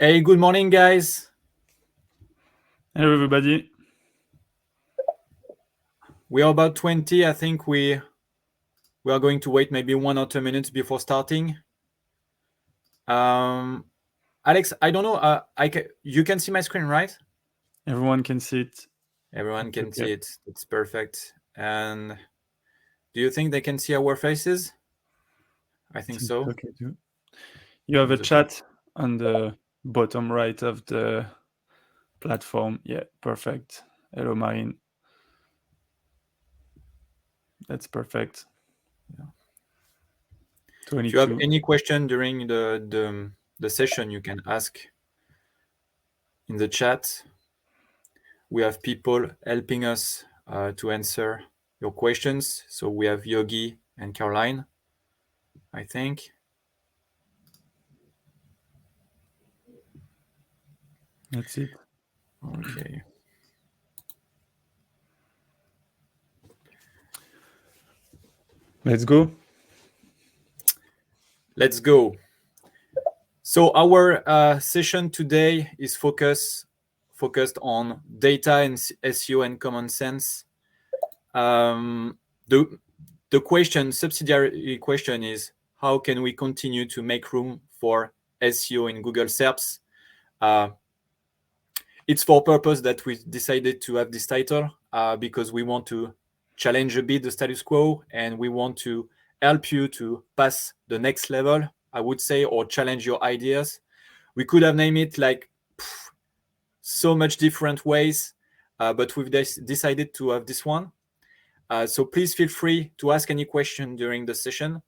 Hey, good morning, guys. Hello, everybody. We are about 20. I think we are going to wait maybe 1 or 2 minutes before starting. Alex, I don't know. You can see my screen, right? Everyone can see it. Everyone It's can okay. see it. It's perfect. And do you think they can see our faces? I think It's so. okay too. You have a chat on the bottom right of the platform. Yeah, perfect. Hello, Marine. That's perfect. Yeah. If you have 22. any question during the session, you can ask in the chat. We have people helping us to answer your questions. So we have Yogi and Caroline, I think. That's it. Okay. Let's go. Let's go. So our session today is focused on data and SEO and common sense. The question, subsidiary question, is how can we continue to make room for SEO in Google SERPs? It's for purpose that we decided to have this title because we want to challenge a bit the status quo and we want to help you to pass the next level, I would say, or challenge your ideas. We could have named it like so much different ways, but we've decided to have this one. So please feel free to ask any question during the session,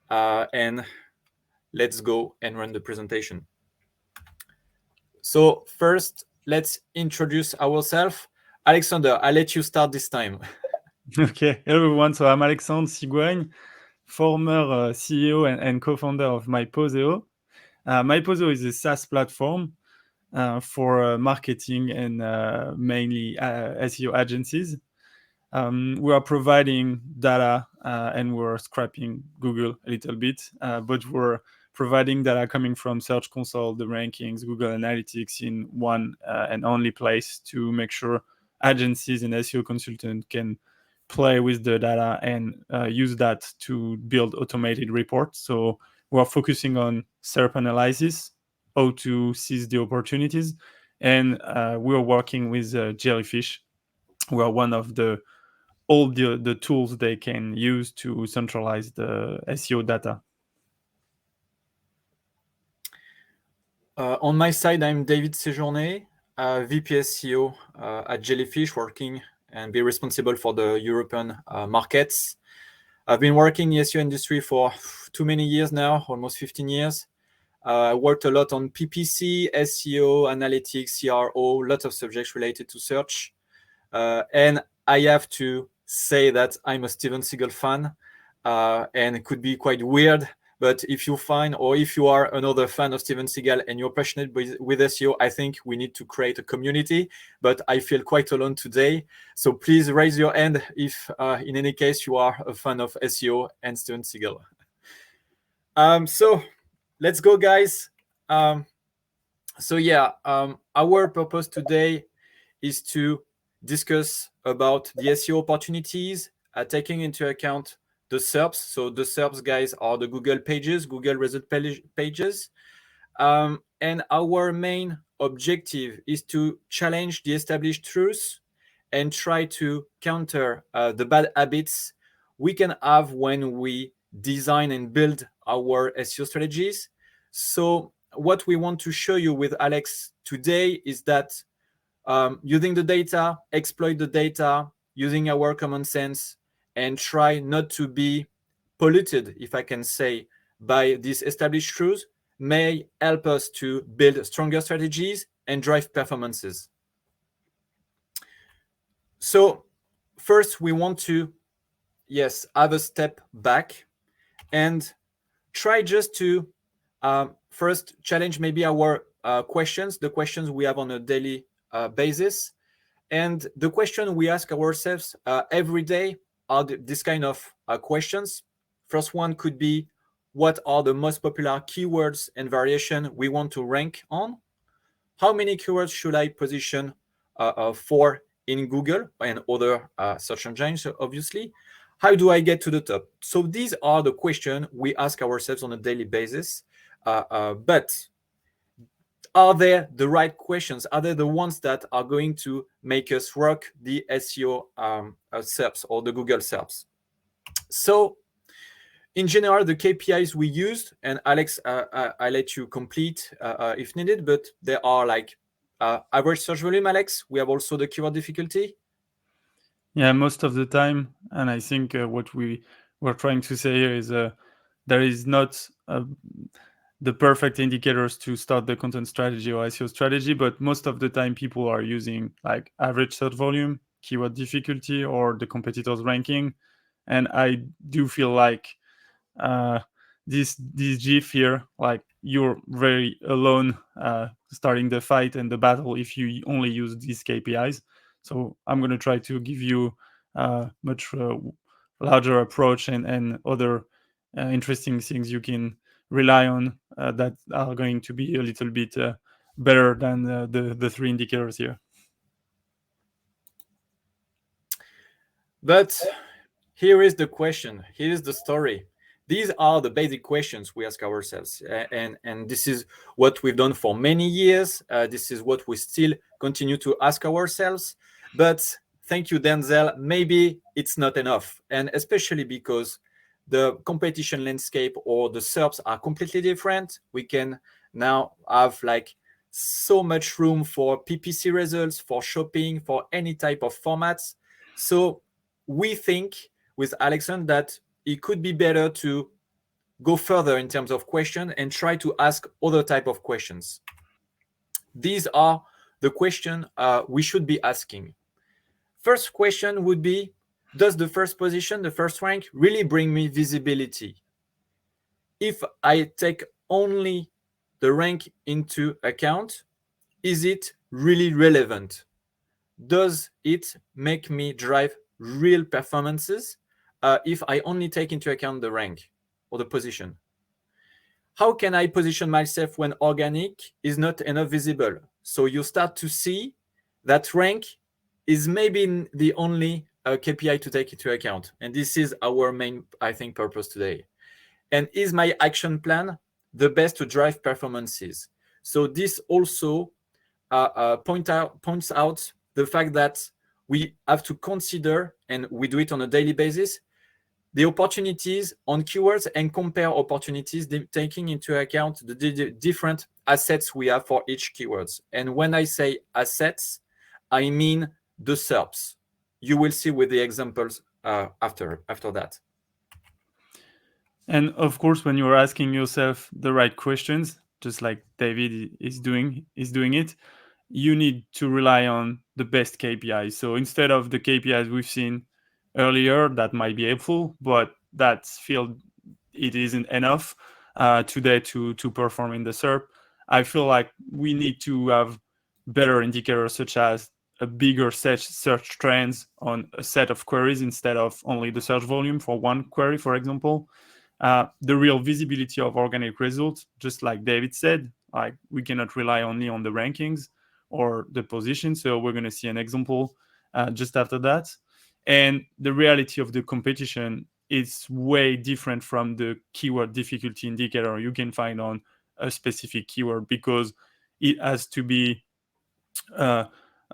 and let's go and run the presentation. So first, let's introduce ourselves. Alexander, I'll let you start this time. Okay. Hello, everyone. So I'm Alexandre Siegwen, former CEO and co-founder of Myposeo. Myposeo is a SaaS platform for marketing and mainly SEO agencies. We are providing data and we're scrapping Google a little bit, but we're providing data coming from Search Console, the rankings, Google Analytics in one and only place to make sure agencies and SEO consultants can play with the data and use that to build automated reports. So we're focusing on SERP analysis, how to seize the opportunities, and we're working with Jellyfish. We are one of all the tools they can use to centralize the SEO data. On my side, I'm David Séjourné, VP SEO at Jellyfish, working and be responsible for the European markets. I've been working in the SEO industry for too many years now, almost 15 years. I worked a lot on PPC, SEO, analytics, CRO, lots of subjects related to search. And I have to say that I'm a Steven Seagal fan, and it could be quite weird. But if you find, or if you are another fan of Steven Seagal and you're passionate with SEO, I think we need to create a community. But I feel quite alone today. So please raise your hand if, in any case, you are a fan of SEO and Steven Seagal. So let's go, guys. Our purpose today is to discuss about the SEO opportunities, taking into account the SERPs. So the SERPs, guys, are the Google pages, Google result pages. And our main objective is to challenge the established truths and try to counter the bad habits we can have when we design and build our SEO strategies. So what we want to show you with Alex today is that using the data, exploit the data, using our common sense, and try not to be polluted, if I can say, by these established truths may help us to build stronger strategies and drive performances. So first, we want to, have a step back and try just to first challenge maybe our questions, the questions we have on a daily basis. And the question we ask ourselves every day are this kind of questions. First one could be, what are the most popular keywords and variation we want to rank on? how many keywords should I position for in Google and other search engines, obviously? How do I get to the top? So these are the questions we ask ourselves on a daily basis. But are they the right questions? Are they the ones that are going to make us rock the SEO SERPs or the Google SERPs? So in general, the KPIs we used, and Alex, I let you complete if needed, but there are like average search volume, Alex. We have also the keyword difficulty. Yeah, most of the time. And I think what we were trying to say here is there is not the perfect indicators to start the content strategy or SEO strategy, but most of the time people are using like average search volume, keyword difficulty, or the competitors ranking. And I do feel like this GIF here, like you're very alone starting the fight and the battle if you only use these KPIs. So I'm going to try to give you a much larger approach and other interesting things you can rely on that are going to be a little bit better than the three indicators here. But here is the question. Here is the story. These are the basic questions we ask ourselves. And this is what we've done for many years. This is what we still continue to ask ourselves. But thank you, Denzel. Maybe it's not enough. And especially because the competition landscape or the SERPs are completely different. We can now have like so much room for PPC results, for shopping, for any type of formats. So we think with Alexandre that it could be better to go further in terms of question and try to ask other type of questions. These are the questions we should be asking. First question would be, does the first position, the first rank, really bring me visibility? If I take only the rank into account, is it really relevant? Does it make me drive real performances if I only take into account the rank or the position? How can I position myself when organic is not enough visible? So you start to see that rank is maybe the only KPI to take into account. And this is our main, I think, purpose today. And is my action plan the best to drive performances? So this also points out the fact that we have to consider, and we do it on a daily basis, the opportunities on keywords and compare opportunities, taking into account the different assets we have for each keywords. And when I say assets, I mean the SERPs. You will see with the examples after that. And of course, when you're asking yourself the right questions, just like David is doing it, you need to rely on the best KPIs. So instead of the KPIs we've seen earlier, that might be helpful, but that feel it isn't enough today to perform in the SERP. I feel like we need to have better indicators such as a bigger search trends on a set of queries instead of only the search volume for one query, for example. The real visibility of organic results, just like David said, like we cannot rely only on the rankings or the position. So we're going to see an example just after that. And the reality of the competition is way different from the keyword difficulty indicator you can find on a specific keyword, because it has to be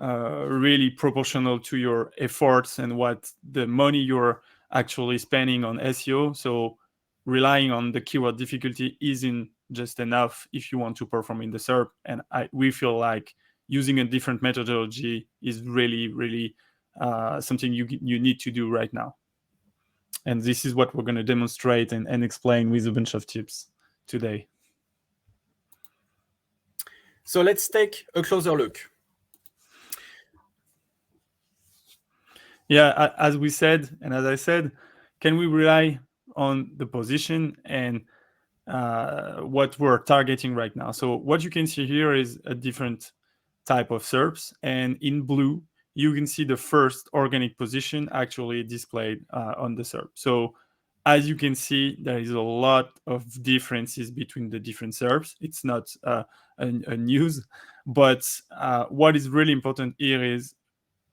really proportional to your efforts and what the money you're actually spending on SEO. So relying on the keyword difficulty isn't just enough if you want to perform in the SERP. And we feel like using a different methodology is really, really something you need to do right now. And this is what we're going to demonstrate and explain with a bunch of tips today. So let's take a closer look. Yeah, as we said, and as I said, can we rely on the position and what we're targeting right now? So what you can see here is a different type of SERPs, and in blue you can see the first organic position actually displayed on the SERP. So as you can see, there is a lot of differences between the different SERPs. It's not a news, but what is really important here is,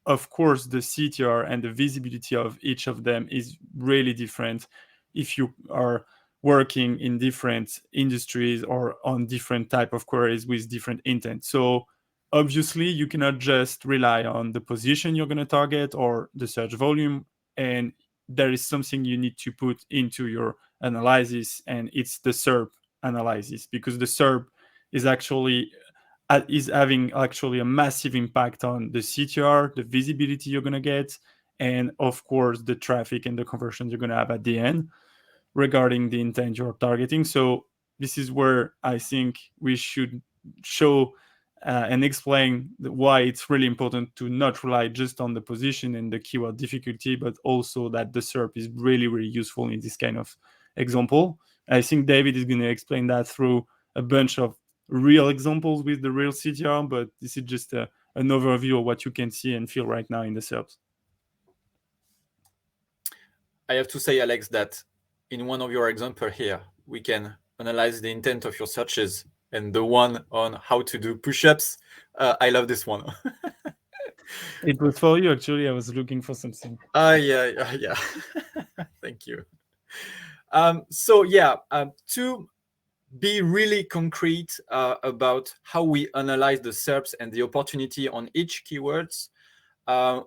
of course, the CTR and the visibility of each of them is really different if you are working in different industries or on different type of queries with different intent. So obviously you cannot just rely on the position you're going to target or the search volume, and there is something you need to put into your analysis, and it's the SERP analysis, because the SERP is actually having actually a massive impact on the CTR, the visibility you're going to get, and of course the traffic and the conversions you're going to have at the end regarding the intent you're targeting. So this is where I think we should show and explain why it's really important to not rely just on the position and the keyword difficulty, but also that the SERP is really, really useful in this kind of example. I think David is going to explain that through a bunch of real examples with the real CTR, but this is just an overview of what you can see and feel right now in the SERPs. I have to say, Alex, that in one of your examples here, we can analyze the intent of your searches, and the one on how to do push-ups. I love this one. It was for you, actually. I was looking for something. Yeah. Thank you. To be really concrete about how we analyze the SERPs and the opportunity on each keywords,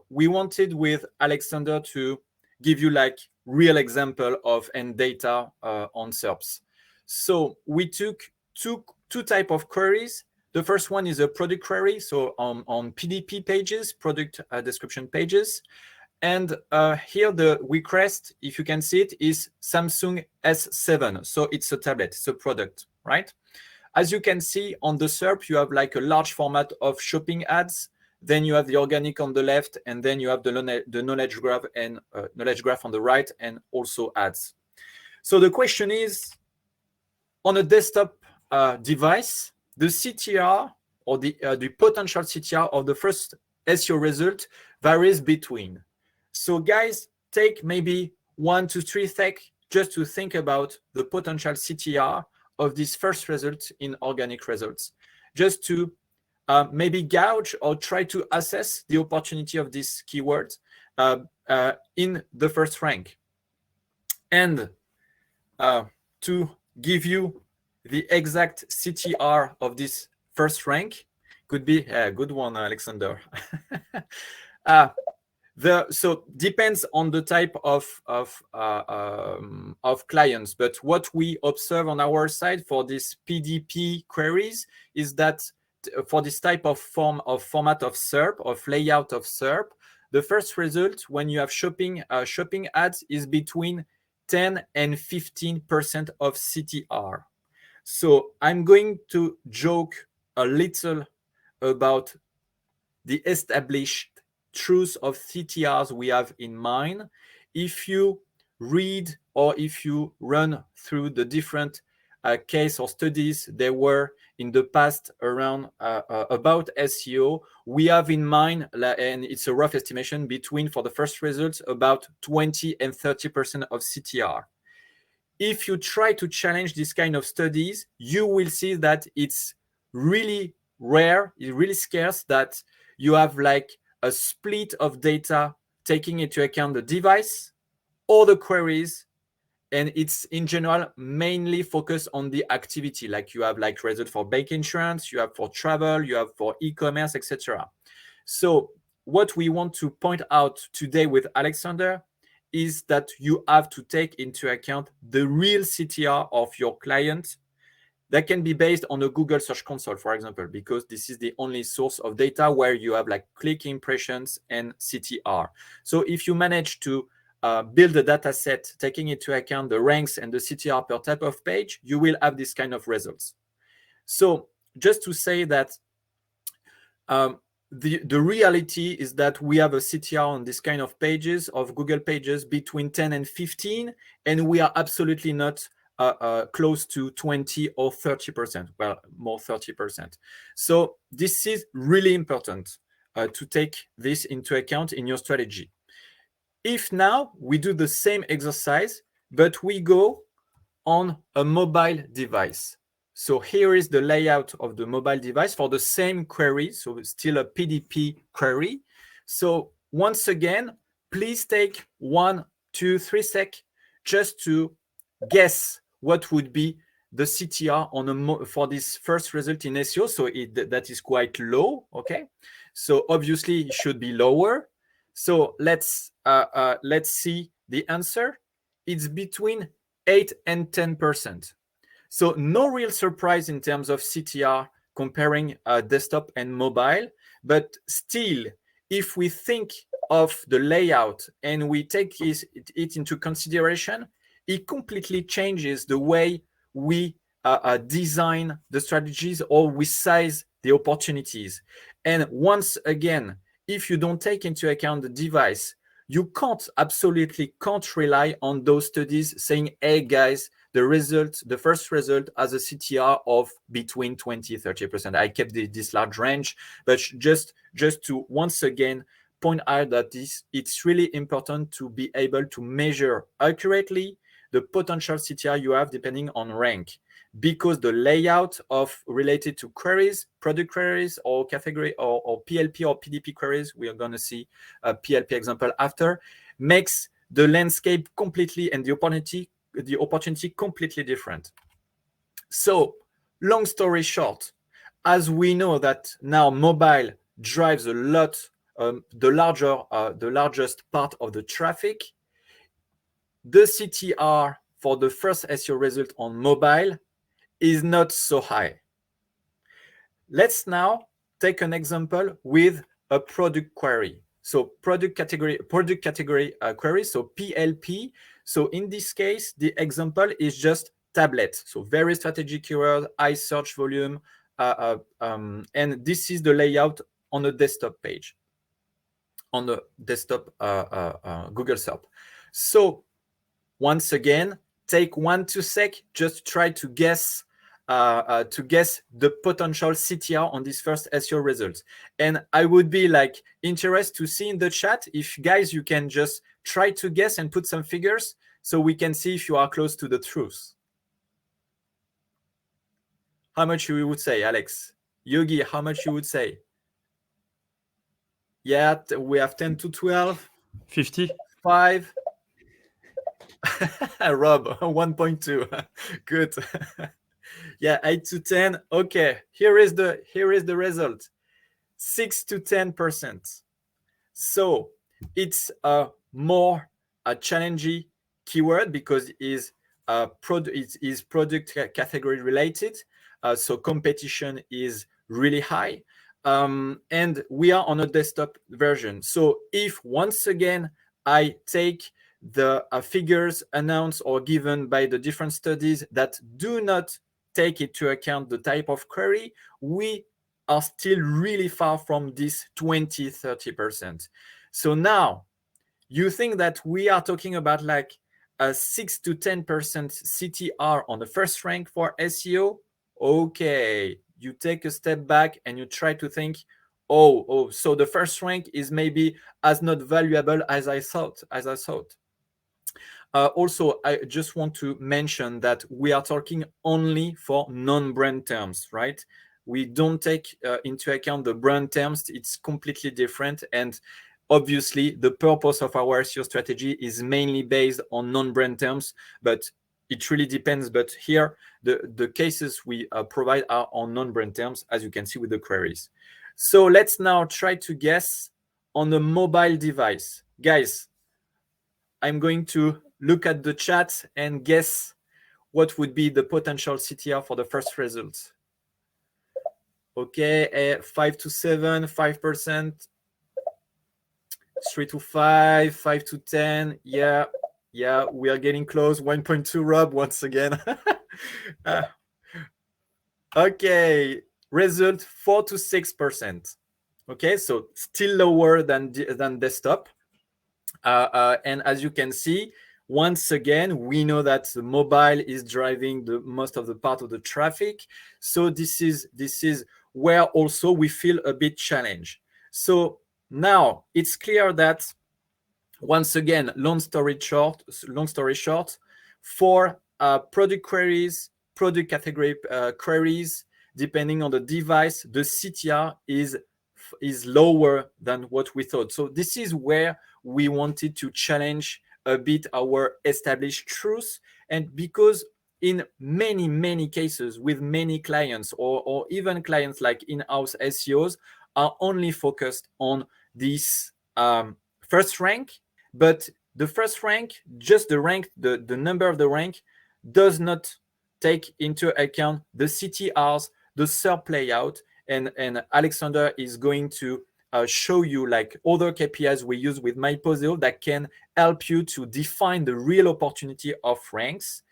we wanted with Alexandre to give you like real example of and data on SERPs. So we took two type of queries. The first one is a product query, so on PDP pages, product description pages. And here the request, if you can see it, is Samsung S7. So it's a tablet, it's a product, right? As you can see on the SERP, you have like a large format of shopping ads. Then you have the organic on the left, and then you have the knowledge graph and knowledge graph on the right, and also ads. So the question is, on a desktop device, the CTR or the potential CTR of the first SEO result varies between. So guys, take maybe 1 to 3 seconds just to think about the potential CTR of this first result in organic results, just to maybe gauge or try to assess the opportunity of this keyword in the first rank. And to give you the exact CTR of this first rank, could be a good one, Alexander. So depends on the type of clients, but what we observe on our side for these PDP queries is that for this type of format of SERP, of layout of SERP, the first result when you have shopping ads is between 10 and 15% of CTR. So I'm going to joke a little about the established truth of CTRs we have in mind. If you read or if you run through the different case or studies there were in the past around about SEO, we have in mind, and it's a rough estimation, between, for the first results, about 20 and 30% of CTR. If you try to challenge this kind of studies, you will see that it's really rare, it's really scarce that you have like a split of data taking into account the device or the queries, and it's in general mainly focused on the activity. Like you have like result for bank insurance, you have for travel, you have for e-commerce, etc. So what we want to point out today with Alexandre is that you have to take into account the real CTR of your client. That can be based on a Google Search Console, for example, because this is the only source of data where you have like click impressions and CTR. So if you manage to build a data set taking into account the ranks and the CTR per type of page, you will have this kind of results. So just to say that the reality is that we have a CTR on this kind of pages, of Google pages, between 10 and 15, and we are absolutely not close to 20 or 30%, well, more 30%. So this is really important to take this into account in your strategy. If now we do the same exercise but we go on a mobile device. So here is the layout of the mobile device for the same query. So it's still a PDP query. So once again, please take 1, 2, 3 seconds just to guess what would be the CTR on for this first result in SEO. So that is quite low. Okay. So obviously it should be lower. So let's see the answer. It's between 8 and 10%. So no real surprise in terms of CTR comparing desktop and mobile, but still, if we think of the layout and we take it into consideration, it completely changes the way we design the strategies or we size the opportunities. And once again, if you don't take into account the device, you absolutely can't rely on those studies saying, hey guys, the first result has a CTR of between 20-30%. I kept this large range, but just to once again point out that it's really important to be able to measure accurately the potential CTR you have depending on rank, because the layout of related to queries, product queries, or category or PLP or PDP queries, we are going to see a PLP example after, makes the landscape completely and the opportunity completely different. So long story short, as we know that now mobile drives a lot, the largest part of the traffic, the CTR for the first SEO result on mobile is not so high. Let's now take an example with a product query. So product category query, so PLP. So in this case, the example is just tablet. So very strategic keyword, high search volume, and this is the layout on the desktop page, on the desktop Google SERP. So once again, take 1-2 seconds, just try to guess the potential CTR on this first SEO results. And I would be like interested to see in the chat if guys, you can just try to guess and put some figures so we can see if you are close to the truth. How much you would say, Alex? Yogi, how much you would say? Yeah, we have 10 to 12. 50. 5. Rob, 1.2. Good. Yeah, 8 to 10. Okay, here is the result. 6 to 10%. So it's a more challenging keyword because it is product category related. So competition is really high. And we are on a desktop version. So if once again I take the figures announced or given by the different studies that do not take into account the type of query, we are still really far from this 20-30%. So now you think that we are talking about like a 6 to 10% CTR on the first rank for SEO? Okay, you take a step back and you try to think, oh, so the first rank is maybe as not valuable as I thought. Also, I just want to mention that we are talking only for non-brand terms, right? We don't take into account the brand terms. It's completely different. And obviously, the purpose of our SEO strategy is mainly based on non-brand terms, but it really depends. But here, the cases we provide are on non-brand terms, as you can see with the queries. So let's now try to guess on a mobile device. Guys, I'm going to look at the chat and guess what would be the potential CTR for the first results. Okay, 5 to 7, 5%, 3 to 5, 5 to 10. Yeah, we are getting close. 1.2, Rob, once again. Okay, result 4 to 6%. Okay, so still lower than desktop. And as you can see, once again, we know that the mobile is driving the most of the part of the traffic. So this is where also we feel a bit challenged. So now it's clear that once again, long story short, For product queries, product category queries, depending on the device, the CTR is lower than what we thought. So this is where we wanted to challenge a bit our established truths. And because in many cases with many clients, or even clients like in-house SEOs are only focused on this first rank, but the first rank, just the rank, the number of the rank, does not take into account the CTRs, the SERP layout, and Alexandre is going to show you like other KPIs we use with Myposeo that can help you to define the real opportunity of ranks.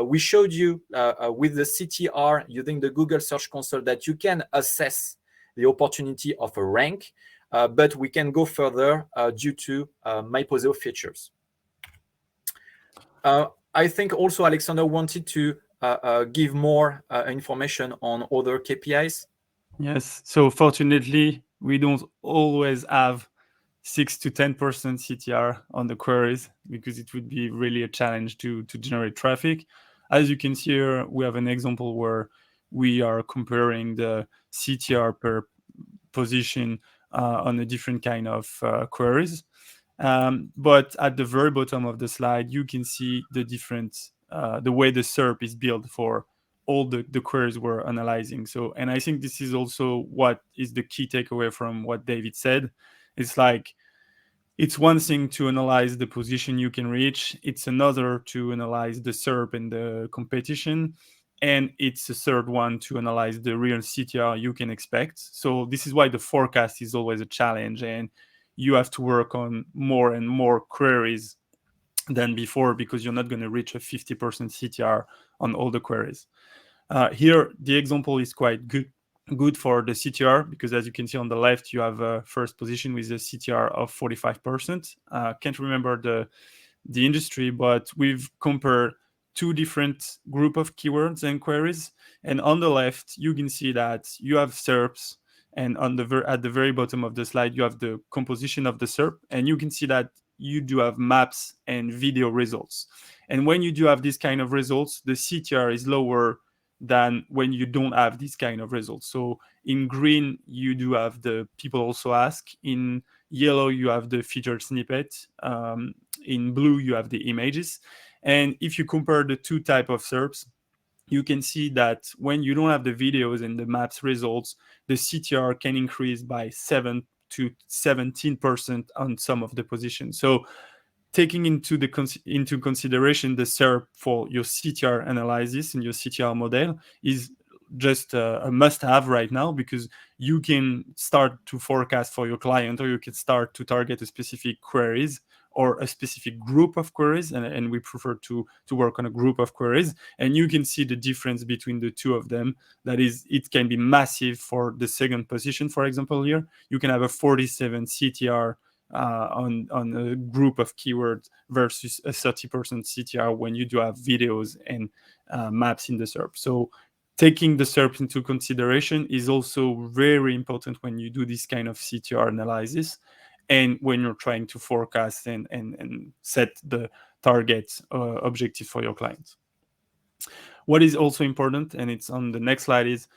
We showed you with the CTR using the Google Search Console that you can assess the opportunity of a rank, but we can go further due to Myposeo features. I think also Alexandre wanted to give more information on other KPIs. Yes. So fortunately, we don't always have 6 to 10% CTR on the queries because it would be really a challenge to generate traffic. As you can see here, we have an example where we are comparing the CTR per position on a different kind of queries. But at the very bottom of the slide, you can see the different, the way the SERP is built for all the queries we're analyzing. So, and I think this is also what is the key takeaway from what David said. It's like, it's one thing to analyze the position you can reach. It's another to analyze the SERP and the competition. And it's a third one to analyze the real CTR you can expect. So this is why the forecast is always a challenge. And you have to work on more and more queries than before because you're not going to reach a 50% CTR on all the queries. Here, the example is quite good for the CTR because as you can see on the left, you have a first position with a CTR of 45%. Can't remember the industry, but we've compared two different group of keywords and queries. And on the left, you can see that you have SERPs, and on at the very bottom of the slide, you have the composition of the SERP, and you can see that you do have maps and video results. And when you do have this kind of results, the CTR is lower than when you don't have this kind of results. So in green, you do have the people also ask. In yellow, you have the featured snippet. In blue, you have the images. And if you compare the two type of SERPs, you can see that when you don't have the videos and the maps results, the CTR can increase by 7 to 17% on some of the positions. So taking into consideration the SERP for your CTR analysis and your CTR model is just a must-have right now because you can start to forecast for your client, or you can start to target a specific queries or a specific group of queries, and we prefer to work on a group of queries, and you can see the difference between the two of them. That is, it can be massive for the second position. For example, here you can have a 47 CTR on a group of keywords versus a 30% CTR when you do have videos and maps in the SERP. So taking the SERP into consideration is also very important when you do this kind of CTR analysis and when you're trying to forecast and set the target objective for your clients. What is also important, and it's on the next slide, is,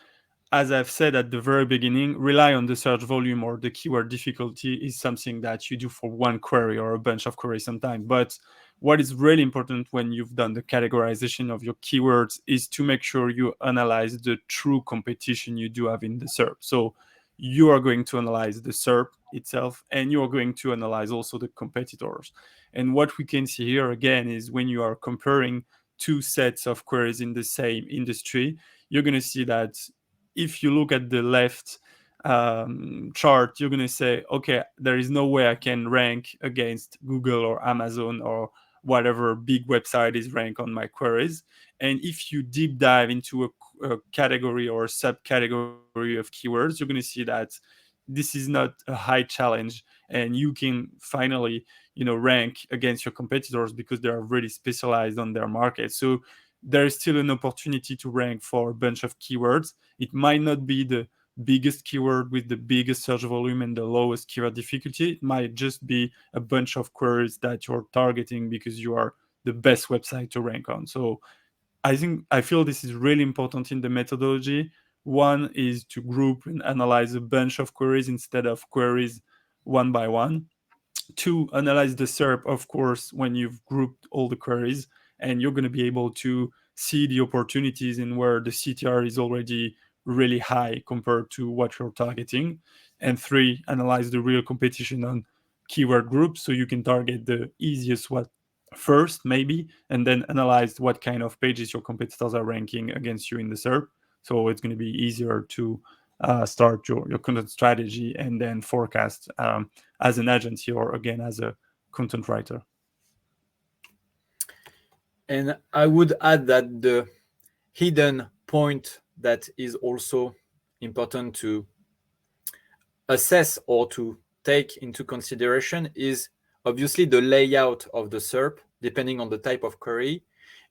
as I've said at the very beginning, rely on the search volume or the keyword difficulty is something that you do for one query or a bunch of queries sometimes. But what is really important when you've done the categorization of your keywords is to make sure you analyze the true competition you do have in the SERP. So you are going to analyze the SERP itself, and you are going to analyze also the competitors. And what we can see here again is when you are comparing two sets of queries in the same industry, you're going to see that if you look at the left chart, you're going to say, okay, there is no way I can rank against Google or Amazon or whatever big website is ranked on my queries. And if you deep dive into a category or a subcategory of keywords, you're going to see that this is not a high challenge, and you can finally, rank against your competitors because they are really specialized on their market. So there is still an opportunity to rank for a bunch of keywords. It might not be the biggest keyword with the biggest search volume and the lowest keyword difficulty. It might just be a bunch of queries that you're targeting because you are the best website to rank on. So I feel this is really important in the methodology. One is to group and analyze a bunch of queries instead of queries one by one. Two, analyze the SERP, of course, when you've grouped all the queries, and you're going to be able to see the opportunities in where the CTR is already really high compared to what you're targeting. And three, analyze the real competition on keyword groups so you can target the easiest one first, maybe, and then analyze what kind of pages your competitors are ranking against you in the SERP. So it's going to be easier to start your content strategy and then forecast as an agency or again as a content writer. And I would add that the hidden point that is also important to assess or to take into consideration is obviously the layout of the SERP, depending on the type of query,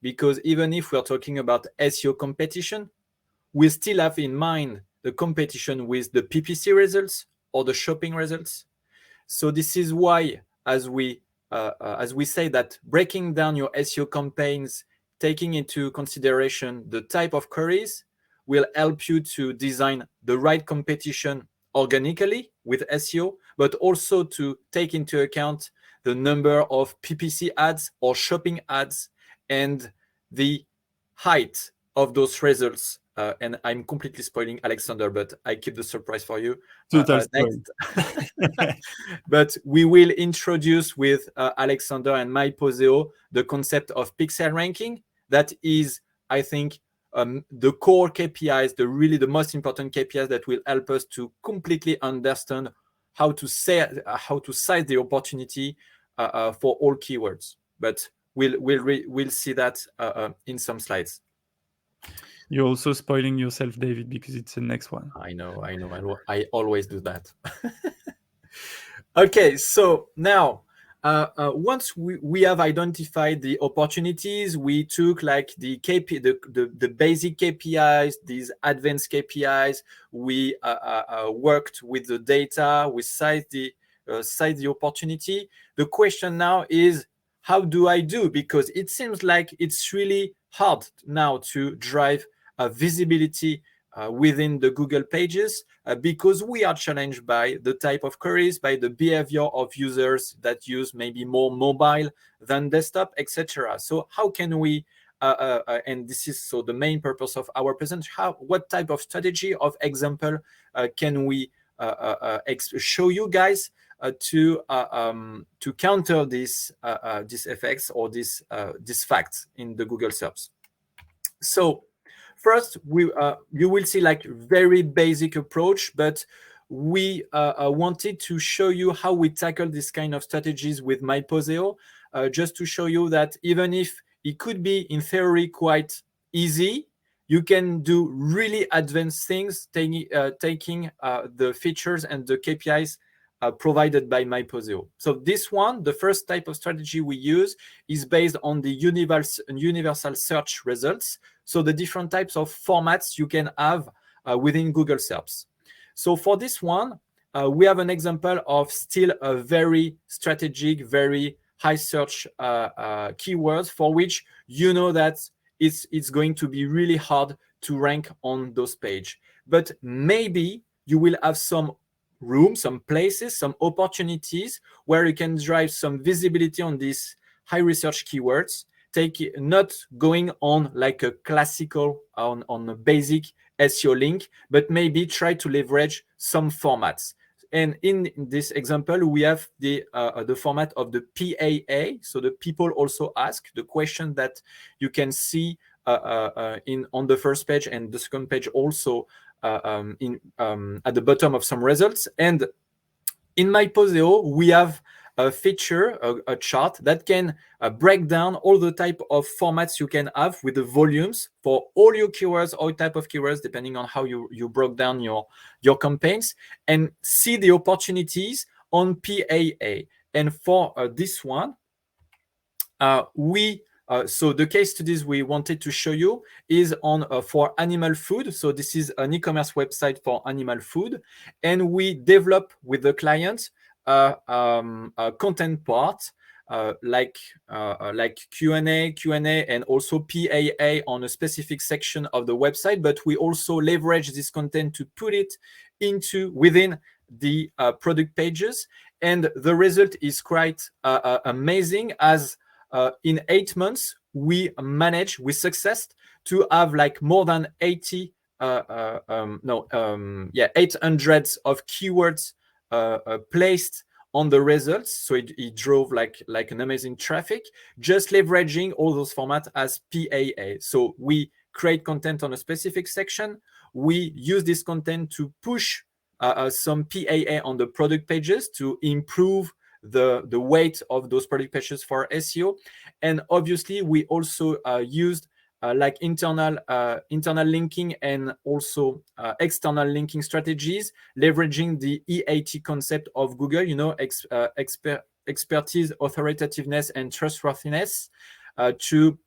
because even if we're talking about SEO competition, we still have in mind the competition with the PPC results or the shopping results. So this is why, as we say that breaking down your SEO campaigns, taking into consideration the type of queries, will help you to design the right competition organically with SEO, but also to take into account the number of PPC ads or shopping ads and the height of those results. And I'm completely spoiling Alexander, but I keep the surprise for you. Next. But we will introduce with Alexander and Myposeo the concept of pixel ranking. That is, I think, the core KPIs, the most important KPIs that will help us to completely understand how to size the opportunity for all keywords. But we'll see that in some slides. You're also spoiling yourself, David, because it's the next one. I know. I always do that. Okay, so now once we have identified the opportunities, we took like the basic KPIs, these advanced KPIs. We worked with the data. We sized the opportunity. The question now is, how do I do? Because it seems like it's really hard now to drive visibility within the Google pages because we are challenged by the type of queries, by the behavior of users that use maybe more mobile than desktop, etc. So how can we, and this is so the main purpose of our presentation, what type of strategy of example can we show you guys to counter these effects or these facts in the Google SERPs. So first, you will see like very basic approach, but we wanted to show you how we tackle this kind of strategies with Myposeo, just to show you that even if it could be in theory quite easy, you can do really advanced things, taking the features and the KPIs provided by Myposeo. So this one, the first type of strategy we use, is based on the universal search results. So the different types of formats you can have within Google SERPs. So for this one, we have an example of still a very strategic, very high search keywords for which you know that it's going to be really hard to rank on those pages. But maybe you will have some room, some places, some opportunities where you can drive some visibility on these high research keywords, not going on like a classical on a basic SEO link, but maybe try to leverage some formats. And in this example, we have the format of the PAA. So the people also ask, the question that you can see on the first page and the second page also at the bottom of some results. And in Myposeo, we have a feature, a chart that can break down all the type of formats you can have with the volumes for all your keywords, all type of keywords, depending on how you broke down your campaigns, and see the opportunities on PAA. And for this one, so the case studies we wanted to show you is on for animal food. So this is an e-commerce website for animal food, and we develop with the client a content part like Q&A, and also PAA on a specific section of the website. But we also leverage this content to put it within the product pages, and the result is quite amazing. As in 8 months, we managed with success to have like more than 800 of keywords placed on the results. So it drove like an amazing traffic, just leveraging all those formats as PAA. So we create content on a specific section. We use this content to push some PAA on the product pages to improve the weight of those product pages for SEO. And obviously, we also used like internal linking and also external linking strategies, leveraging the EAT concept of Google, expertise, authoritativeness, and trustworthiness, to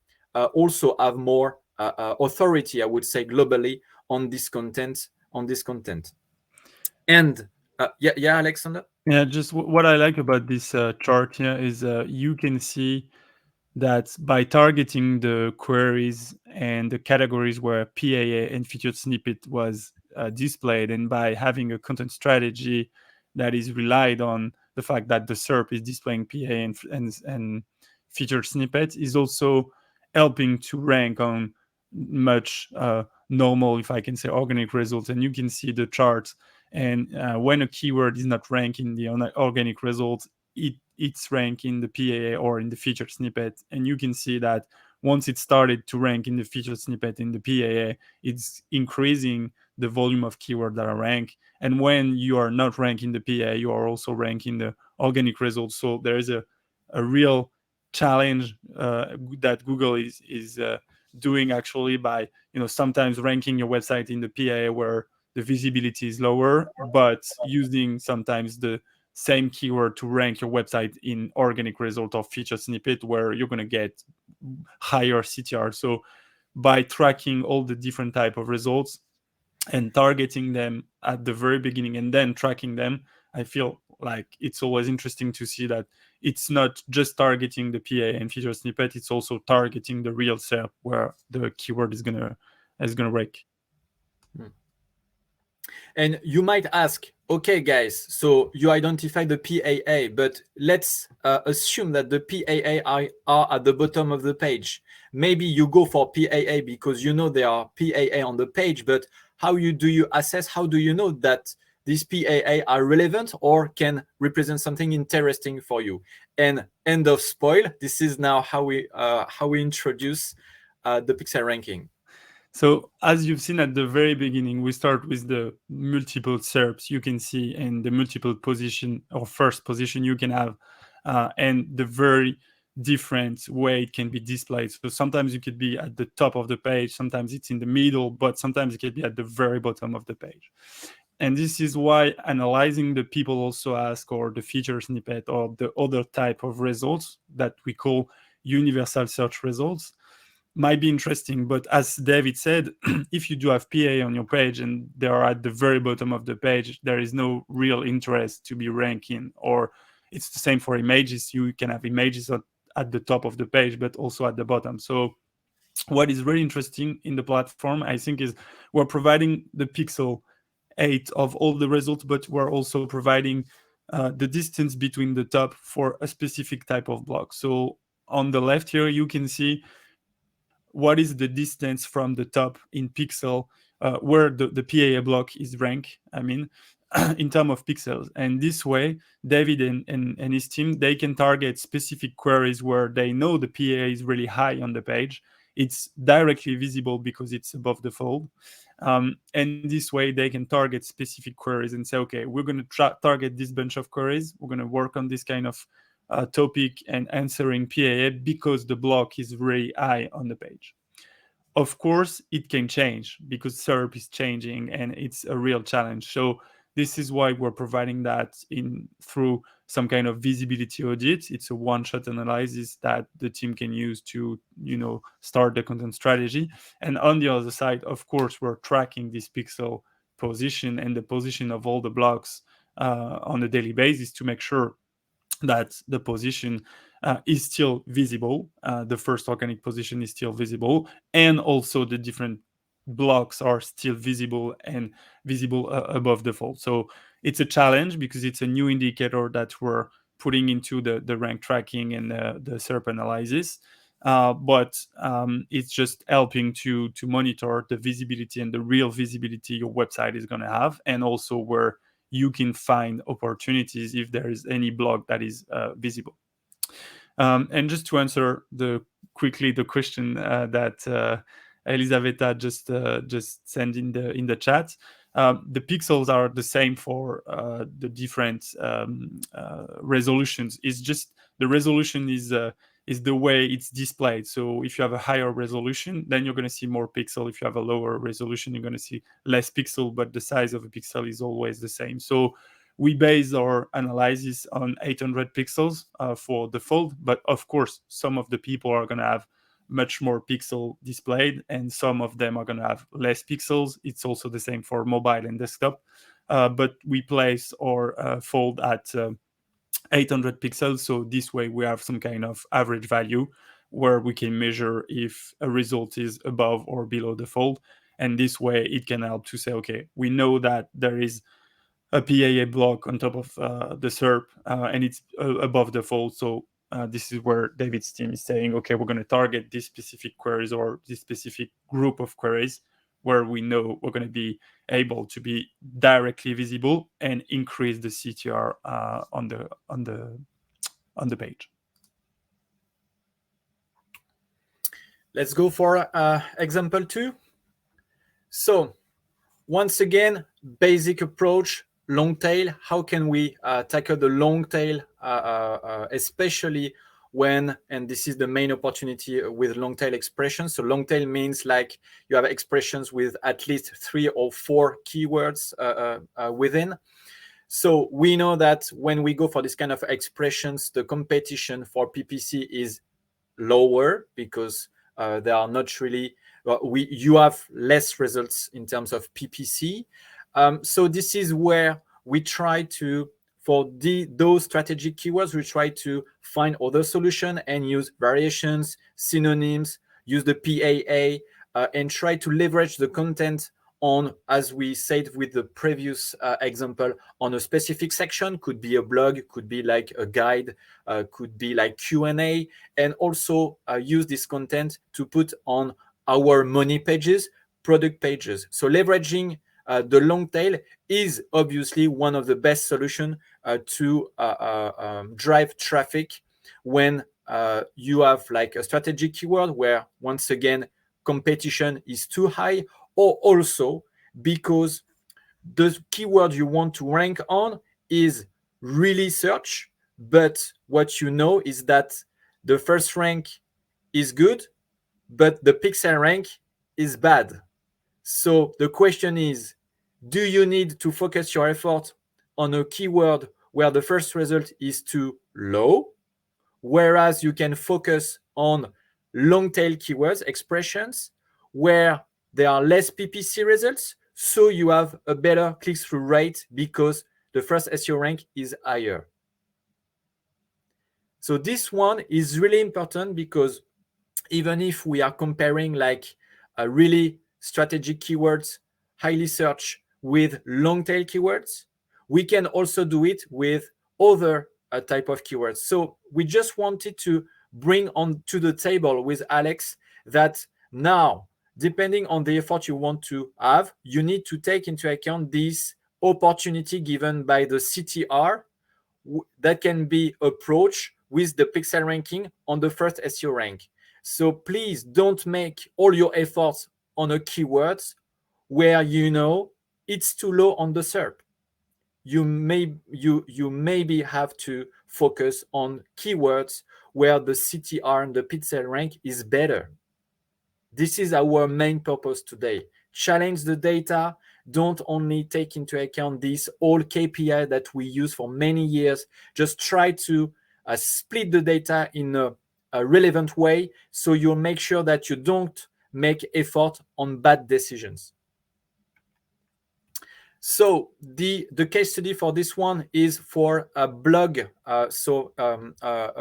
also have more authority, I would say, globally on this content. And yeah, Alexander. Yeah, just what I like about this chart here is you can see that by targeting the queries and the categories where PAA and featured snippet was displayed, and by having a content strategy that is relied on the fact that the SERP is displaying PAA and featured snippet, is also helping to rank on much normal, if I can say, organic results. And you can see the charts. And when a keyword is not ranking the organic results, it's ranked in the PAA or in the featured snippet. And you can see that once it started to rank in the featured snippet in the PAA, it's increasing the volume of keywords that are ranked. And when you are not ranking the PAA, you are also ranking the organic results. So there is a real challenge that Google is doing, actually, by sometimes ranking your website in the PAA where the visibility is lower, but using sometimes the same keyword to rank your website in organic result or featured snippet where you're going to get higher CTR. So by tracking all the different type of results and targeting them at the very beginning and then tracking them, I feel like it's always interesting to see that it's not just targeting the PA and feature snippet, it's also targeting the real SERP where the keyword is gonna rank. And you might ask, okay, guys, so you identify the PAA, but let's assume that the PAA are at the bottom of the page. Maybe you go for PAA because you know there are PAA on the page, but how do you assess, how do you know that these PAA are relevant or can represent something interesting for you? And end of spoil, this is now how we introduce the pixel ranking. So as you've seen at the very beginning, we start with the multiple SERPs you can see and the multiple position or first position you can have, and the very different way it can be displayed. So sometimes you could be at the top of the page, sometimes it's in the middle, but sometimes it could be at the very bottom of the page. And this is why analyzing the people also ask, or the feature snippet, or the other type of results that we call universal search results might be interesting. But as David said, if you do have PA on your page and they are at the very bottom of the page, there is no real interest to be ranking. Or it's the same for images. You can have images at the top of the page, but also at the bottom. So what is really interesting in the platform, I think, is we're providing the pixel 8 of all the results, but we're also providing the distance between the top for a specific type of block. So on the left here, you can see what is the distance from the top in pixel, where the PAA block is ranked, I mean, in terms of pixels. And this way, David and his team, they can target specific queries where they know the PAA is really high on the page. It's directly visible because it's above the fold. And this way, they can target specific queries and say, okay, we're going to target this bunch of queries. We're going to work on this kind of topic and answering PAA because the block is really high on the page. Of course, it can change because SERP is changing and it's a real challenge. So this is why we're providing that through some kind of visibility audit. It's a one-shot analysis that the team can use to, start the content strategy. And on the other side, of course, we're tracking this pixel position and the position of all the blocks on a daily basis to make sure that the position is still visible. The first organic position is still visible, and also the different blocks are still visible and visible above the fold. So it's a challenge because it's a new indicator that we're putting into the rank tracking and the SERP analysis. But it's just helping to monitor the visibility and the real visibility your website is going to have, and also where you can find opportunities if there is any blog that is visible. And just to answer quickly the question that Elisaveta just sent in the chat, the pixels are the same for the different resolutions. It's just the resolution is the way it's displayed. So if you have a higher resolution, then you're going to see more pixel. If you have a lower resolution, you're going to see less pixel, but the size of a pixel is always the same. So we base our analysis on 800 pixels for the fold, but of course, some of the people are going to have much more pixel displayed, and some of them are going to have less pixels. It's also the same for mobile and desktop, but we place our fold at 800 pixels. So this way we have some kind of average value where we can measure if a result is above or below the fold. And this way it can help to say, okay, we know that there is a PAA block on top of the SERP and it's above the fold. So this is where David's team is saying, okay, we're going to target these specific queries or this specific group of queries where we know we're going to be able to be directly visible and increase the CTR on the page. Let's go for example 2. So once again, basic approach, long tail. How can we tackle the long tail, especially when, and this is the main opportunity with long tail expressions. So long tail means like you have expressions with at least 3 or 4 keywords within. So we know that when we go for this kind of expressions, the competition for PPC is lower because they are not really, you have less results in terms of PPC. So this is where we try to, for those strategic keywords, we try to find other solution and use variations, synonyms, use the PAA, and try to leverage the content on, as we said with the previous example, on a specific section. Could be a blog, could be like a guide, could be like Q&A, and also use this content to put on our money pages, product pages. So leveraging the long tail is obviously one of the best solutions to drive traffic when you have like a strategic keyword where, once again, competition is too high, or also because the keyword you want to rank on is really search, but what you know is that the first rank is good, but the pixel rank is bad. So the question is, do you need to focus your effort on a keyword where the first result is too low, whereas you can focus on long tail keywords, expressions, where there are less PPC results, so you have a better click-through rate because the first SEO rank is higher. So this one is really important because even if we are comparing like a really strategic keywords, highly searched with long tail keywords, we can also do it with other type of keywords. So we just wanted to bring on to the table with Alex that now, depending on the effort you want to have, you need to take into account this opportunity given by the CTR that can be approached with the pixel ranking on the first SEO rank. So please don't make all your efforts on a keyword where you know it's too low on the SERP. You maybe have to focus on keywords where the CTR and the pixel rank is better. This is our main purpose today. Challenge the data. Don't only take into account these old KPI that we use for many years. Just try to split the data in a relevant way so you'll make sure that you don't make effort on bad decisions. So the case study for this one is for a blog. A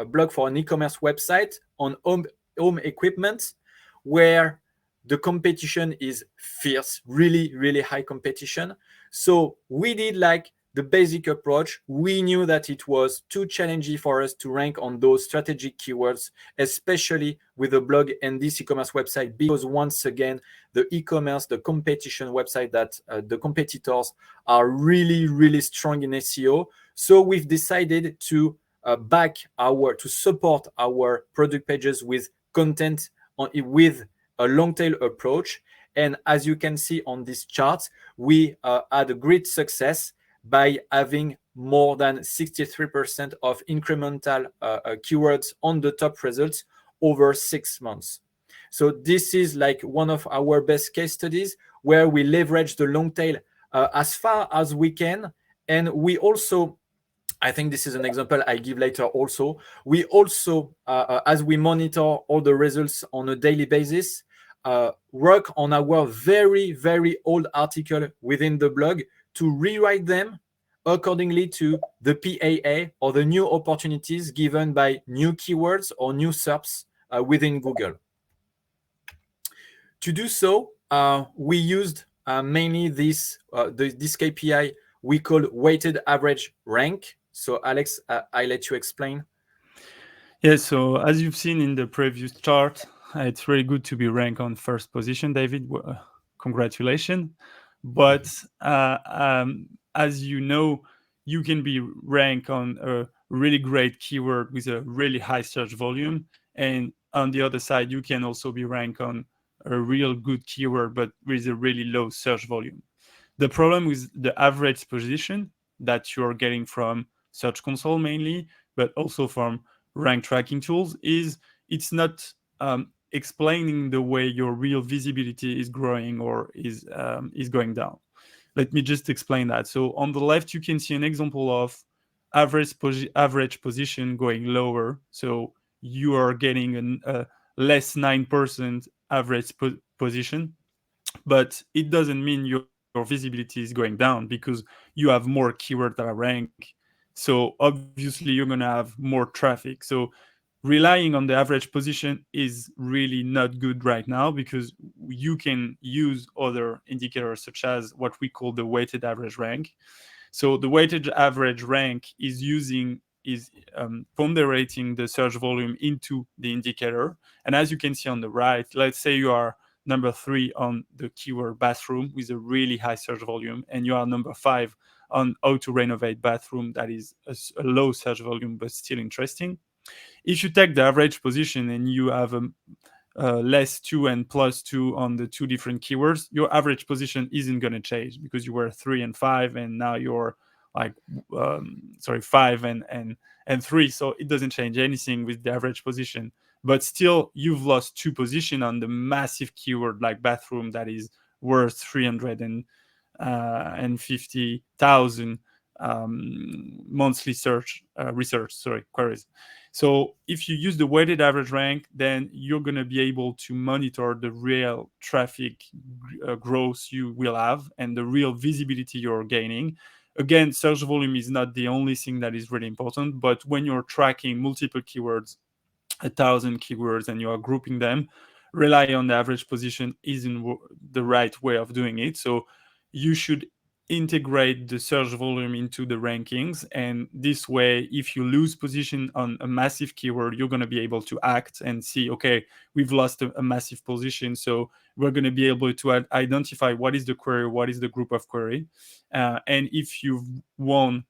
blog for an e-commerce website on home equipment, where the competition is fierce, really high competition. So we did like the basic approach. We knew that it was too challenging for us to rank on those strategic keywords, especially with a blog and this e-commerce website, because once again, the e-commerce, the competition website that the competitors are really strong in SEO. So we've decided to to support our product pages with content with a long tail approach. And as you can see on this chart, we had a great success by having more than 63% of incremental keywords on the top results over 6 months. So this is like one of our best case studies where we leverage the long tail as far as we can. And we also, I think this is an example I give later also, we also, as we monitor all the results on a daily basis, work on our very old article within the blog to rewrite them accordingly to the PAA or the new opportunities given by new keywords or new SERPs within Google. To do so, we used mainly this KPI we call weighted average rank. So Alex, I let you explain. Yeah, so as you've seen in the previous chart, it's really good to be ranked on first position, David. Congratulations. But as you know, you can be ranked on a really great keyword with a really high search volume. And on the other side, you can also be ranked on a real good keyword, but with a really low search volume. The problem with the average position that you're getting from Search Console mainly, but also from rank tracking tools, is it's not explaining the way your real visibility is growing or is going down. Let me just explain that. So on the left, you can see an example of average position going lower. So you are getting a less 9% average position, but it doesn't mean your visibility is going down because you have more keywords that are ranked. So obviously you're going to have more traffic. So relying on the average position is really not good right now, because you can use other indicators such as what we call the weighted average rank. So the weighted average rank is ponderating the search volume into the indicator. And as you can see on the right, let's say you are number 3 on the keyword bathroom with a really high search volume, and you are number 5 on how to renovate bathroom, that is a low search volume but still interesting. If you take the average position and you have a less 2 and plus 2 on the two different keywords, your average position isn't going to change, because you were 3 and 5 and now you're like 5 and 3. So it doesn't change anything with the average position, but still you've lost 2 position on the massive keyword like bathroom that is worth 350,000 monthly research queries. So if you use the weighted average rank, then you're going to be able to monitor the real traffic growth you will have and the real visibility you're gaining. Again, search volume is not the only thing that is really important, but when you're tracking multiple keywords, 1,000 keywords, and you are grouping them, rely on the average position isn't the right way of doing it. So you should integrate the search volume into the rankings, and this way, if you lose position on a massive keyword, you're going to be able to act and see, okay, we've lost a massive position, so we're going to be able to identify what is the query, what is the group of query, and if you've won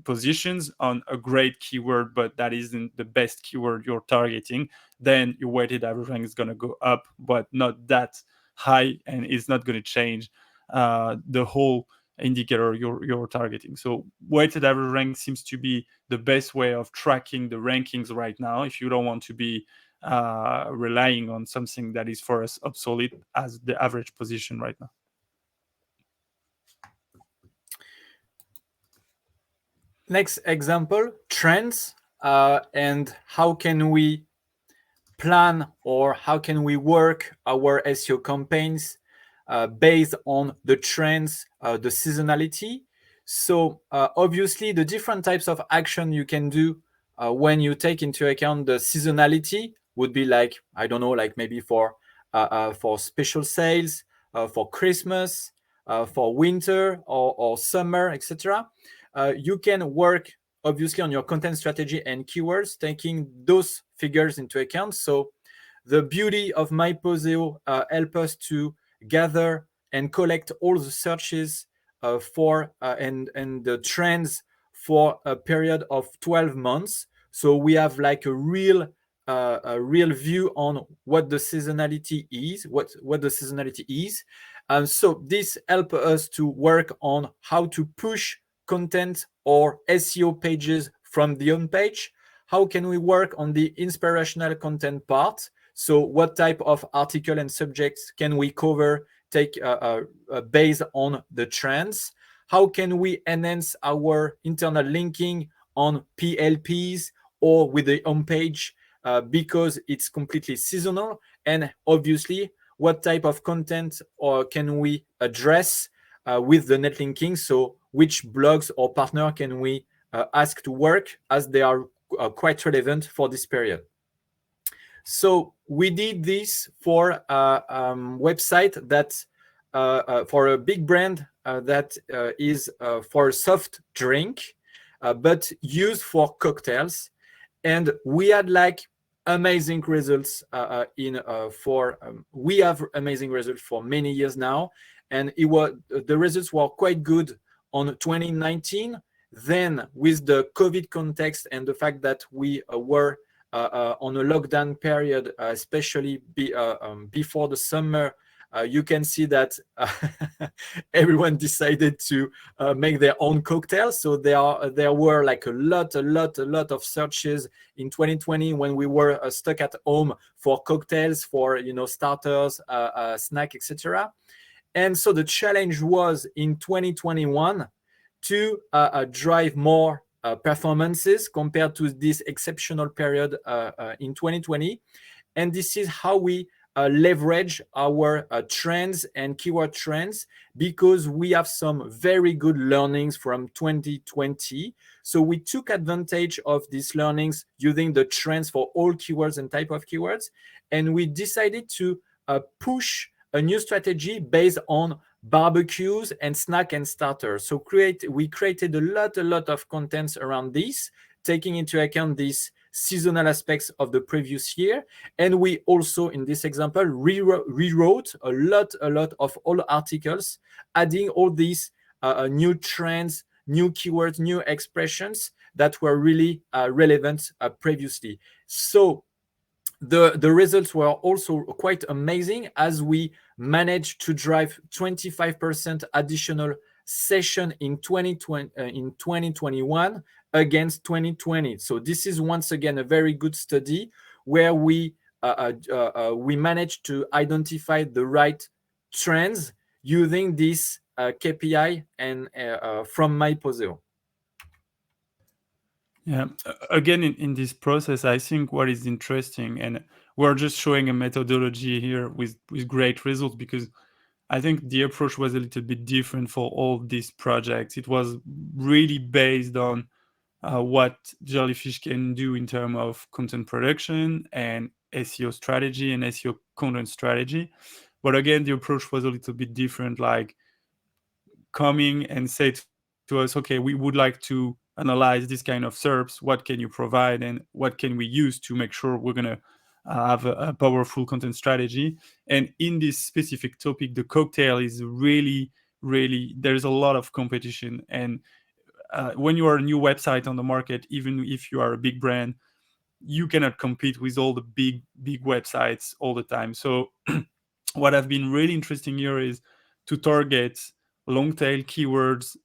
positions on a great keyword but that isn't the best keyword you're targeting, then your weighted average rank is going to go up, but not that high, and it's not going to change the whole indicator you're targeting. So weighted average rank seems to be the best way of tracking the rankings right now, if you don't want to be relying on something that is for us obsolete as the average position right now. Next example, trends, and how can we plan or how can we work our SEO campaigns based on the trends, the seasonality. So obviously, the different types of action you can do when you take into account the seasonality would be like, I don't know, like maybe for special sales, for Christmas, for winter or summer, etc. You can work obviously on your content strategy and keywords, taking those figures into account. So the beauty of Myposeo help us to gather and collect all the searches for and the trends for a period of 12 months. So we have like a real view on what the seasonality is, what the seasonality is. So this helps us to work on how to push content or SEO pages from the home page. How can we work on the inspirational content part? So what type of article and subjects can we cover, take based on the trends? How can we enhance our internal linking on PLPs or with the homepage because it's completely seasonal? And obviously, what type of content or can we address with the net linking? So which blogs or partner can we ask to work as they are quite relevant for this period? So we did this for a website that for a big brand that is for a soft drink, but used for cocktails. And we had like amazing results we have amazing results for many years now. And the results were quite good on 2019. Then with the COVID context and the fact that we were on a lockdown period, especially before the summer, you can see that everyone decided to make their own cocktails. So there were like a lot of searches in 2020 when we were stuck at home for cocktails, for starters, snack, etc. And so the challenge was in 2021 to drive more performances compared to this exceptional period in 2020. And this is how we leverage our trends and keyword trends, because we have some very good learnings from 2020. So we took advantage of these learnings using the trends for all keywords and type of keywords. And we decided to push a new strategy based on barbecues and snack and starters. So we created a lot of contents around this, taking into account these seasonal aspects of the previous year. And we also, in this example, rewrote a lot of old articles, adding all these new trends, new keywords, new expressions that were really relevant previously. So the results were also quite amazing, as we managed to drive 25% additional session in 2021 against 2020. So this is once again a very good study where we managed to identify the right trends using this KPI and from Myposeo. Yeah, again, in this process, I think what is interesting, and we're just showing a methodology here with great results, because I think the approach was a little bit different for all these projects. It was really based on what Jellyfish can do in terms of content production and SEO strategy and SEO content strategy. But again, the approach was a little bit different, like coming and say to us, okay, we would like to analyze this kind of SERPs. What can you provide and what can we use to make sure we're going to have a powerful content strategy? And in this specific topic, the cocktail is really, there's a lot of competition. And when you are a new website on the market, even if you are a big brand, you cannot compete with all the big websites all the time. So what has been really interesting here is to target long tail keywords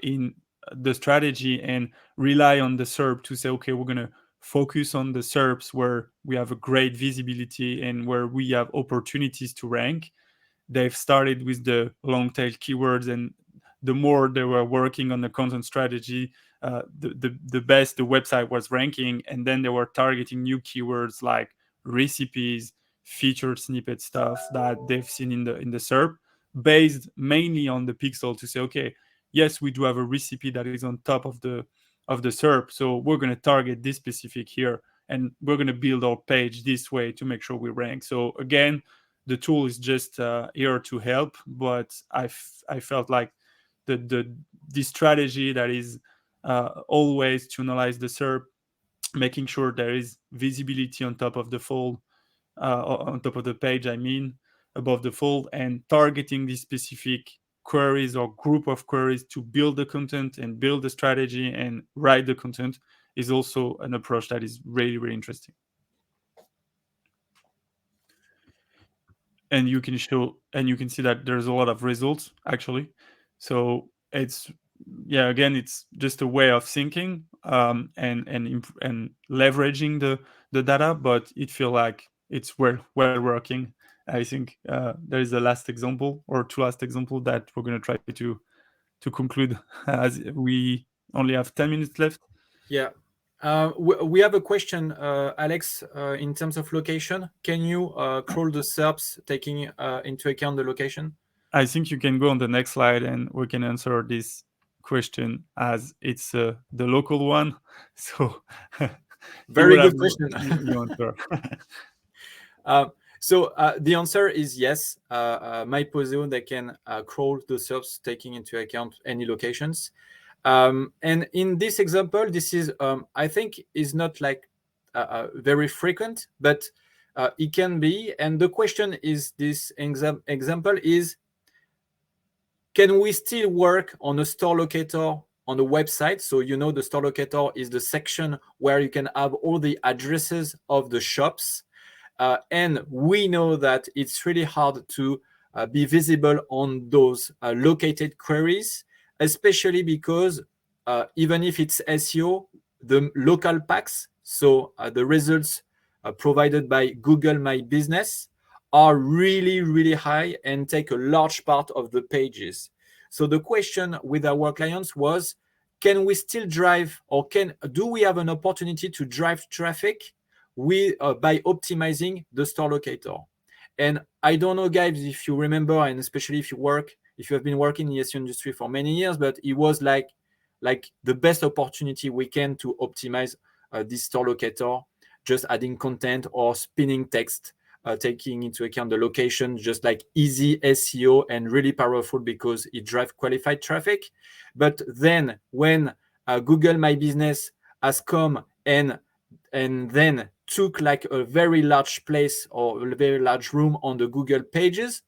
in the strategy and rely on the SERP to say, okay, we're going to focus on the SERPs where we have a great visibility and where we have opportunities to rank. They've started with the long tail keywords, and the more they were working on the content strategy, the best the website was ranking. And then they were targeting new keywords like recipes, featured snippet stuff that they've seen in the SERP. based mainly on the pixel to say, okay, yes, we do have a recipe that is on top of the SERP, so we're going to target this specific here, and we're going to build our page this way to make sure we rank. So again, the tool is just here to help, but I felt like the strategy that is always to analyze the SERP, making sure there is visibility on top of the fold, on top of the page, I mean, above the fold, and targeting these specific queries or group of queries to build the content and build the strategy and write the content is also an approach that is really, really interesting. And you can see that there's a lot of results actually. So it's, yeah, again, it's just a way of thinking, and leveraging the data, but it feel like it's well working. I think there is a last example or two last example that we're going to try to conclude as we only have 10 minutes left. Yeah. We have a question, Alex, in terms of location. Can you crawl the SERPs taking into account the location? I think you can go on the next slide and we can answer this question as it's the local one. So very good question. You answer. So the answer is yes. Myposeo, they can crawl the SERPs taking into account any locations. And in this example, this is, I think, is not like very frequent, but it can be. And the question is, this example is, can we still work on a store locator on the website? So, you know, the store locator is the section where you can have all the addresses of the shops. And we know that it's really hard to be visible on those located queries, especially because even if it's SEO, the local packs, so the results provided by Google My Business, are really, really high and take a large part of the pages. So the question with our clients was, can we still drive, or do we have an opportunity to drive traffic by optimizing the store locator? And I don't know, guys, if you remember, and especially if you have been working in the SEO industry for many years, but it was like the best opportunity we can to optimize this store locator, just adding content or spinning text, taking into account the location, just like easy SEO and really powerful because it drives qualified traffic. But then when Google My Business has come and then took like a very large place or a very large room on the Google pages,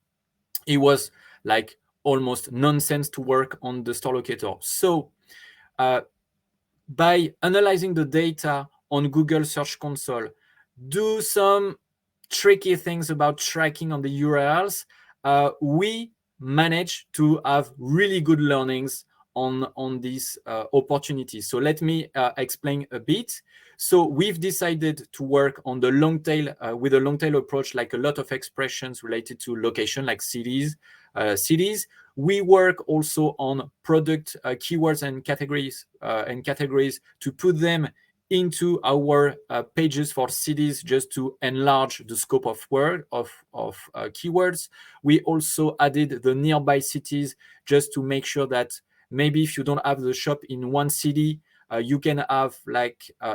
it was like almost nonsense to work on the store locator. So by analyzing the data on Google Search Console, do some tricky things about tracking on the URLs, we manage to have really good learnings on these opportunities. So let me explain a bit. So we've decided to work on the long tail with a long tail approach, like a lot of expressions related to location, like cities. We work also on product keywords and categories to put them into our pages for cities, just to enlarge the scope of keywords. We also added the nearby cities just to make sure that maybe if you don't have the shop in one city, you can have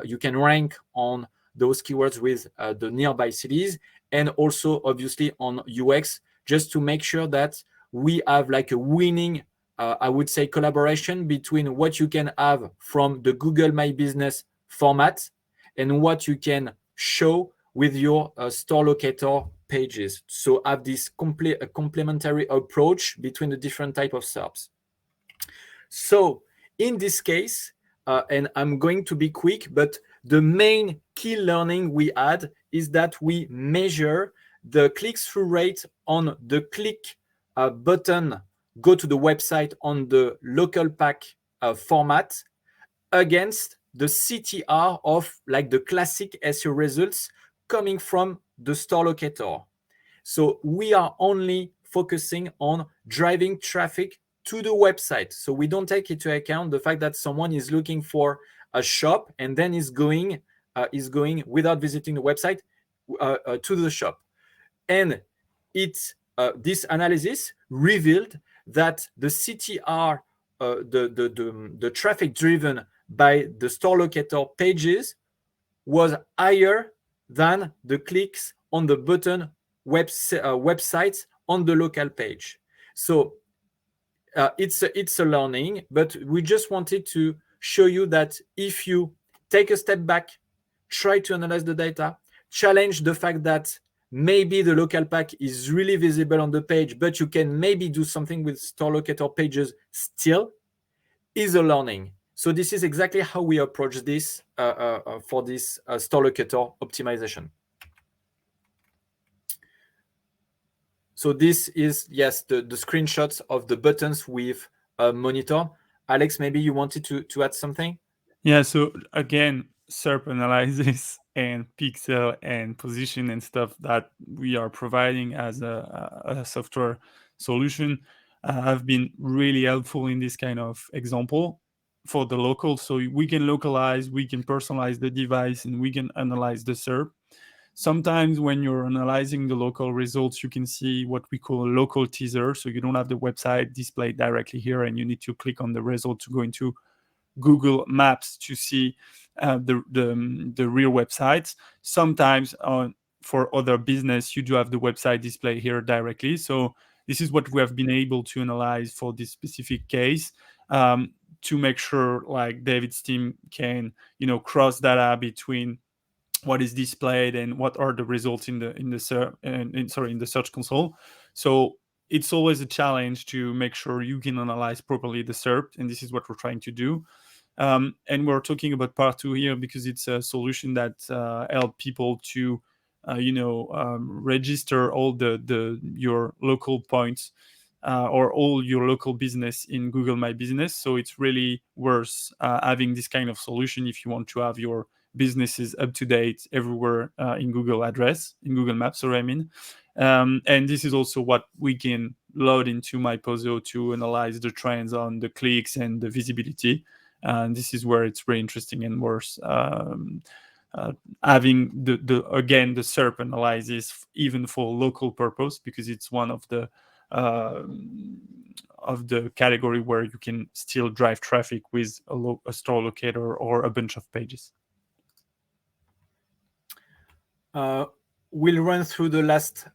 you can rank on those keywords with the nearby cities, and also obviously on UX, just to make sure that we have like a winning, I would say, collaboration between what you can have from the Google My Business format and what you can show with your store locator pages. So have this complementary approach between the different type of SERPs. So in this case, and I'm going to be quick, but the main key learning we had is that we measure the click-through rate on the click button, go to the website on the local pack format against the CTR of like the classic SEO results coming from the store locator. So we are only focusing on driving traffic to the website. So we don't take into account the fact that someone is looking for a shop and then is going without visiting the website to the shop. And it this analysis revealed that the CTR, the traffic driven by the store locator pages was higher than the clicks on the button websites on the local page. So it's a learning, but we just wanted to show you that if you take a step back, try to analyze the data, challenge the fact that maybe the local pack is really visible on the page, but you can maybe do something with store locator pages still, is a learning. So this is exactly how we approach this for this store locator optimization. So this is, yes, the screenshots of the buttons we've monitored. Alex, maybe you wanted to add something? Yeah, so again, SERP analysis and pixel and position and stuff that we are providing as a software solution have been really helpful in this kind of example for the local. So we can localize, we can personalize the device, and we can analyze the SERP. Sometimes when you're analyzing the local results, you can see what we call a local teaser. So you don't have the website displayed directly here, and you need to click on the result to go into Google Maps to see the real websites. Sometimes for other business, you do have the website display here directly. So this is what we have been able to analyze for this specific case, to make sure like David's team can, cross data between what is displayed and what are the results in the search console. So it's always a challenge to make sure you can analyze properly the SERP, and this is what we're trying to do. And we're talking about part 2 here because it's a solution that help people to register all your local points or all your local business in Google My Business. So it's really worth having this kind of solution if you want to have your businesses up to date everywhere in Google Maps, and this is also what we can load into Myposeo to analyze the trends on the clicks and the visibility. And this is where it's very interesting and worth having the SERP analysis even for local purpose, because it's one of the category where you can still drive traffic with a store locator or a bunch of pages. We'll run through the last,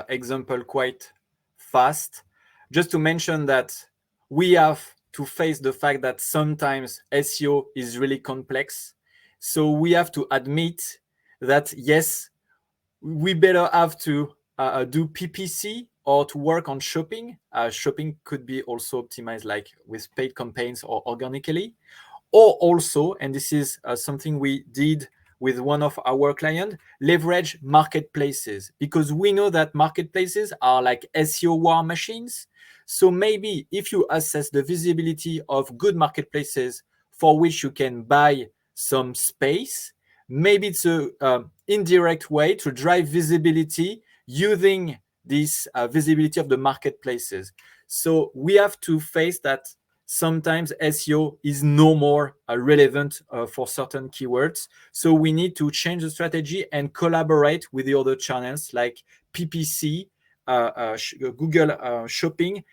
example quite fast, just to mention that we have to face the fact that sometimes SEO is really complex. So we have to admit that, yes, we better have to do PPC or to work on shopping. Shopping could be also optimized like with paid campaigns or organically, or also, and this is something we did with one of our clients, leverage marketplaces, because we know that marketplaces are like SEO war machines. So maybe if you assess the visibility of good marketplaces for which you can buy some space, maybe it's a indirect way to drive visibility using this visibility of the marketplaces. So we have to face that sometimes SEO is no more relevant for certain keywords. So we need to change the strategy and collaborate with the other channels like PPC, Google Shopping,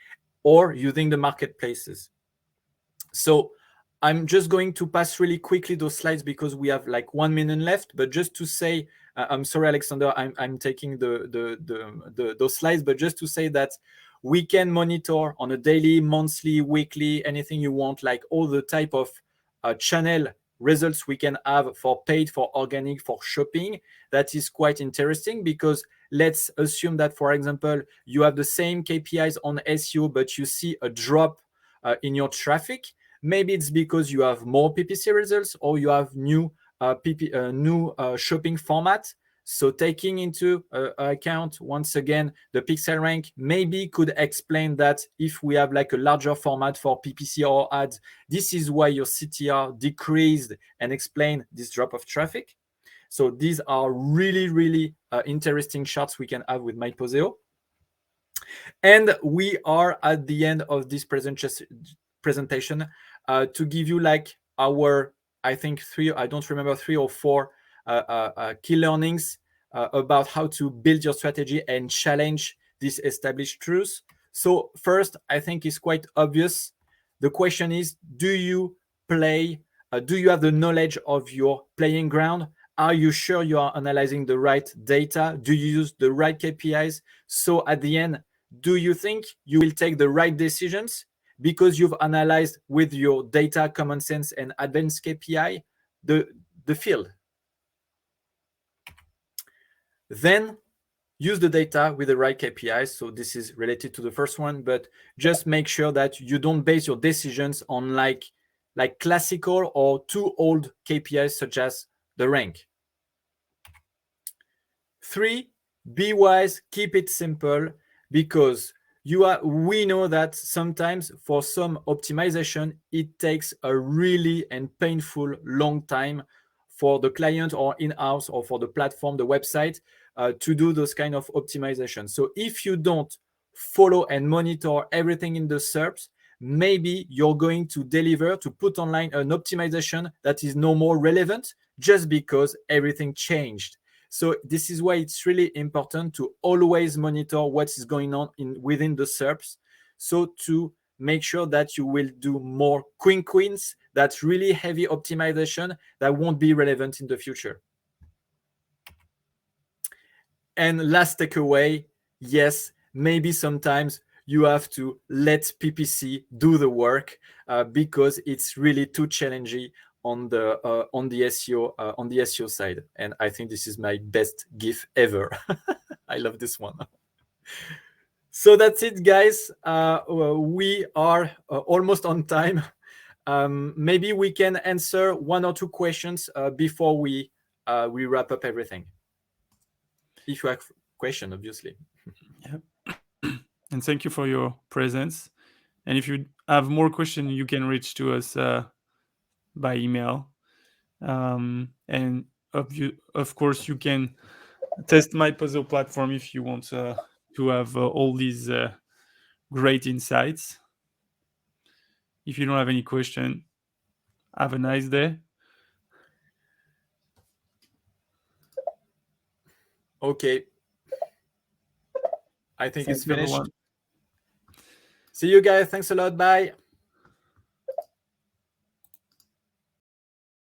or using the marketplaces. So I'm just going to pass really quickly those slides because we have like 1 minute left. But just to say, I'm sorry, Alexander, I'm taking those slides, but just to say that we can monitor on a daily, monthly, weekly, anything you want, like all the type of channel results we can have for paid, for organic, for shopping. That is quite interesting because let's assume that, for example, you have the same KPIs on SEO, but you see a drop in your traffic. Maybe it's because you have more PPC results or you have new shopping format. So taking into account, once again, the pixel rank maybe could explain that if we have like a larger format for PPC or ads, this is why your CTR decreased and explain this drop of traffic. So these are really, really interesting charts we can have with Myposeo. And we are at the end of this presentation to give you like our, I think three or four key learnings about how to build your strategy and challenge this established truth. So first, I think it's quite obvious. The question is, do you have the knowledge of your playing ground? Are you sure you are analyzing the right data? Do you use the right KPIs? So at the end, do you think you will take the right decisions because you've analyzed with your data, common sense, and advanced KPI the field? Then use the data with the right KPIs. So this is related to the first one, but just make sure that you don't base your decisions on like classical or too old KPIs such as the rank. 3, be wise, keep it simple, because we know that sometimes for some optimization, it takes a really and painful long time for the client or in-house or for the platform, the website, to do those kind of optimization. So if you don't follow and monitor everything in the SERPs, maybe you're going to put online an optimization that is no more relevant just because everything changed. So this is why it's really important to always monitor what is going on within the SERPs, so to make sure that you will do more quick wins, that really heavy optimization that won't be relevant in the future. And last takeaway, yes, maybe sometimes you have to let PPC do the work because it's really too challenging on the SEO side. And I think this is my best GIF ever. I love this one. So that's it, guys. We are almost on time. Maybe we can answer 1 or 2 questions before we wrap up everything. If you have a question, obviously. Yeah. And thank you for your presence. And if you have more questions, you can reach to us by email. And of course, you can test Myposeo platform if you want to have all these great insights. If you don't have any question, have a nice day. Okay. I think it's finished. Everyone. See you guys. Thanks a lot. Bye.